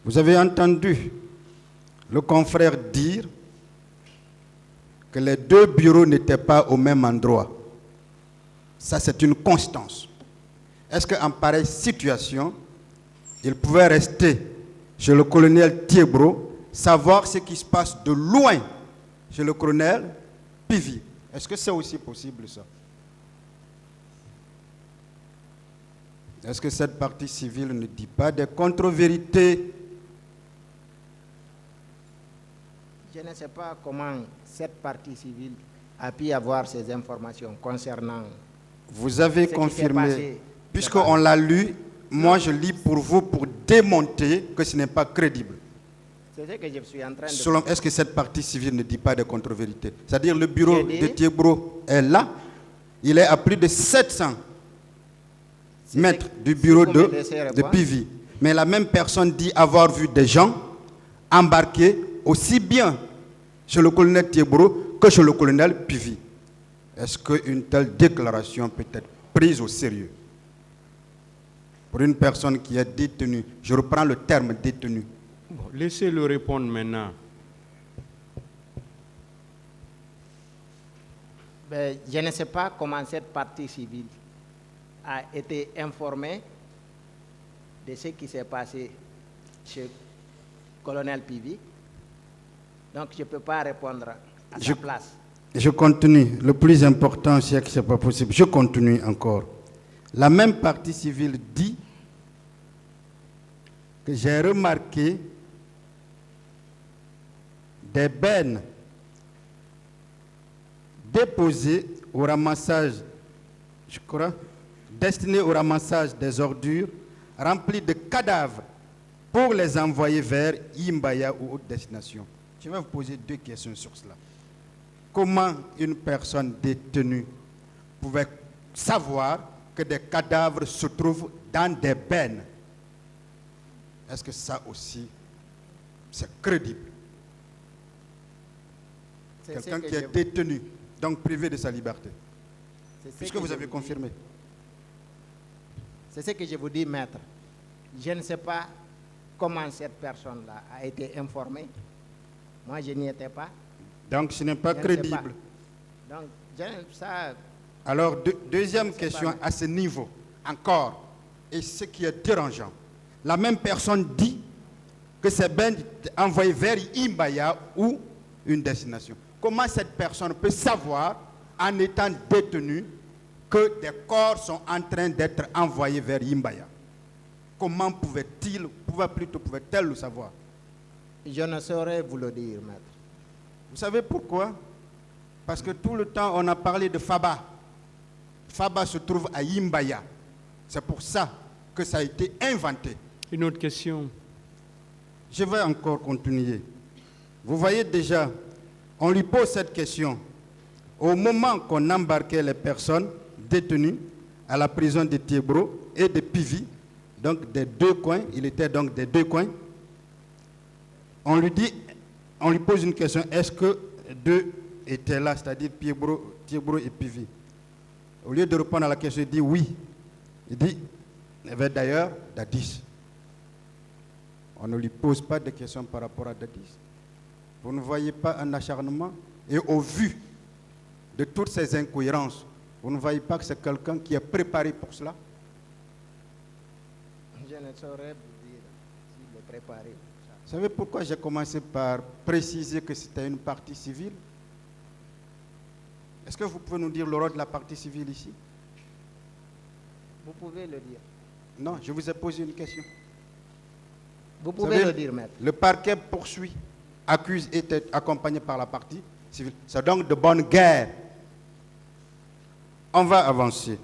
Vous avez entendu le confrère dire que les deux bureaux n'étaient pas au même endroit. Ça, c'est une constance. Est-ce qu'en pareille situation, il pouvait rester chez le colonel Thiebro, savoir ce qui se passe de loin chez le colonel Pivi? Est-ce que c'est aussi possible, ça? Est-ce que cette partie civile ne dit pas des contre-vérités? Je ne sais pas comment cette partie civile a pu avoir ces informations concernant... Vous avez confirmé, puisqu'on l'a lu, moi je lis pour vous pour démontrer que ce n'est pas crédible. C'est ce que je suis en train de... Est-ce que cette partie civile ne dit pas des contre-vérités? C'est-à-dire le bureau de Thiebro est là, il est à plus de 700 mètres du bureau de Pivi. Mais la même personne dit avoir vu des gens embarqués aussi bien chez le colonel Thiebro que chez le colonel Pivi. Est-ce qu'une telle déclaration peut être prise au sérieux pour une personne qui est détenue? Je reprends le terme détenu. Bon, laissez-le répondre maintenant. Ben, je ne sais pas comment cette partie civile a été informée de ce qui s'est passé chez le colonel Pivi. Donc, je ne peux pas répondre à sa place. Je continue. Le plus important, c'est que ce n'est pas possible. Je continue encore. La même partie civile dit que j'ai remarqué des bennes déposées au ramassage, je crois, destinées au ramassage des ordures, remplies de cadavres pour les envoyer vers Imbaya ou autre destination. Je vais vous poser deux questions sur cela. Comment une personne détenue pouvait savoir que des cadavres se trouvent dans des bennes? Est-ce que ça aussi, c'est crédible? Quelqu'un qui est détenu, donc privé de sa liberté. Puisque vous avez confirmé. C'est ce que je vous dis, maître. Je ne sais pas comment cette personne-là a été informée. Moi, je n'y étais pas. Donc, ce n'est pas crédible. Donc, ça... Alors, deuxième question à ce niveau, encore, et ce qui est dérangeant. La même personne dit que c'est bien envoyé vers Imbaya ou une destination. Comment cette personne peut savoir, en étant détenue, que des corps sont en train d'être envoyés vers Imbaya? Comment pouvait-elle le savoir? Je ne saurais vous le dire, maître. Vous savez pourquoi? Parce que tout le temps, on a parlé de Faba. Faba se trouve à Imbaya. C'est pour ça que ça a été inventé. Une autre question. Je vais encore continuer. Vous voyez déjà, on lui pose cette question. Au moment qu'on embarquait les personnes détenues à la prison de Thiebro et de Pivi, donc des deux coins, il était donc des deux coins, on lui pose une question, est-ce que deux étaient là, c'est-à-dire Thiebro et Pivi? Au lieu de répondre à la question, il dit oui. Il dit, il y avait d'ailleurs Dadis. On ne lui pose pas de questions par rapport à Dadis. Vous ne voyez pas un acharnement? Et au vu de toutes ces incohérences, vous ne voyez pas que c'est quelqu'un qui est préparé pour cela? Je ne saurais vous dire s'il est préparé. Vous savez pourquoi j'ai commencé par préciser que c'était une partie civile? Est-ce que vous pouvez nous dire le rôle de la partie civile ici? Vous pouvez le dire. Non, je vous ai posé une question. Vous pouvez le dire, maître. Le parquet poursuit, accuse et est accompagné par la partie civile. C'est donc de bonne guerre. On va avancer.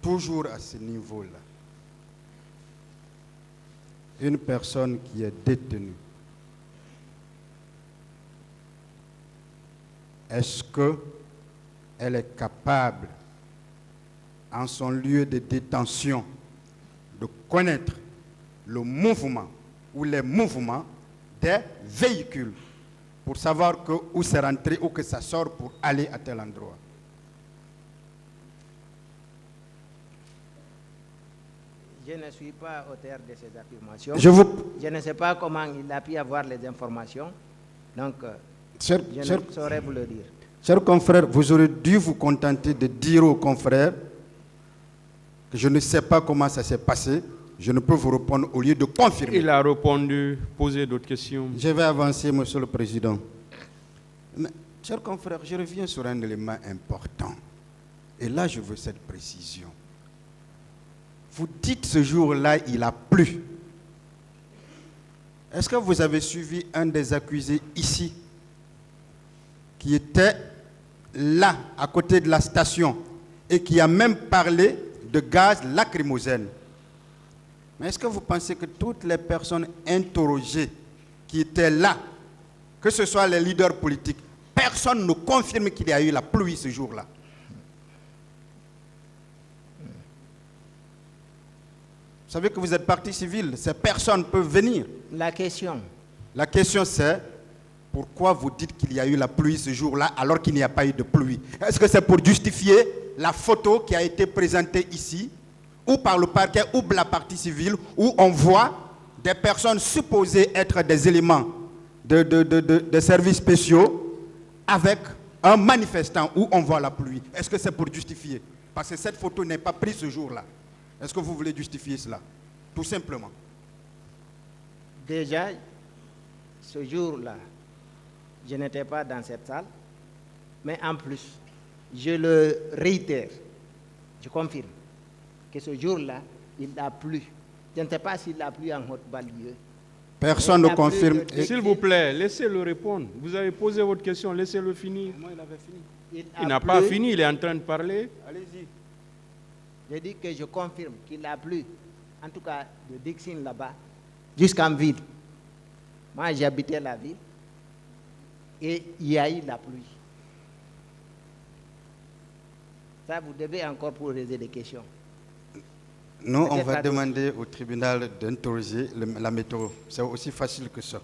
Toujours à ce niveau-là. Une personne qui est détenue, est-ce qu'elle est capable, en son lieu de détention, de connaître le mouvement ou les mouvements des véhicules pour savoir où c'est rentré ou que ça sort pour aller à tel endroit? Je ne suis pas auteur de ces affirmations. Je ne sais pas comment il a pu avoir les informations. Donc, Chers, je chers- ne saurais vous le dire. chers confrères, vous aurez dû vous contenter de dire aux confrères que je ne sais pas comment ça s'est passé. Je ne peux vous répondre au lieu de confirmer. Il a répondu, posé d'autres questions. Je vais avancer, Monsieur le Président. Mais, chers confrères, je reviens sur un élément important. Et là, je veux cette précision. Vous dites ce jour-là, il a plu. Est-ce que vous avez suivi un des accusés ici, qui était là, à côté de la station, et qui a même parlé de gaz lacrymogène? Mais est-ce que vous pensez que toutes les personnes interrogées qui étaient là, que ce soit les leaders politiques, personne ne confirme qu'il y a eu la pluie ce jour-là? Vous savez que vous êtes partie civile, ces personnes peuvent venir. La question, C'est pourquoi vous dites qu'il y a eu la pluie ce jour-là alors qu'il n'y a pas eu de pluie? Est-ce que c'est pour justifier la photo qui a été présentée ici, ou par le parquet, ou la partie civile, où on voit des personnes supposées être des éléments de services spéciaux avec un manifestant où on voit la pluie? Est-ce que c'est pour justifier? Parce que cette photo n'est pas prise ce jour-là. Est-ce que vous voulez justifier cela? Tout simplement. déjà, ce jour-là, je n'étais pas dans cette salle. Mais en plus, je le réitère, je confirme que ce jour-là, il a plu. Je ne sais pas s'il a plu en haute banlieue. Personne ne confirme. S'il vous plaît, laissez-le répondre. Vous avez posé votre question, laissez-le finir. Moi, il avait fini. Il n'a pas fini, il est en train de parler. Allez-y. Je dis que je confirme qu'il a plu, en tout cas de Dixine là-bas, jusqu'en ville. Moi, j'habitais la ville et il y a eu la pluie. Ça, vous devez encore poser des questions. Nous, on Peut-être va à d'autres. demander au tribunal d'interroger la météo. C'est aussi facile que ça.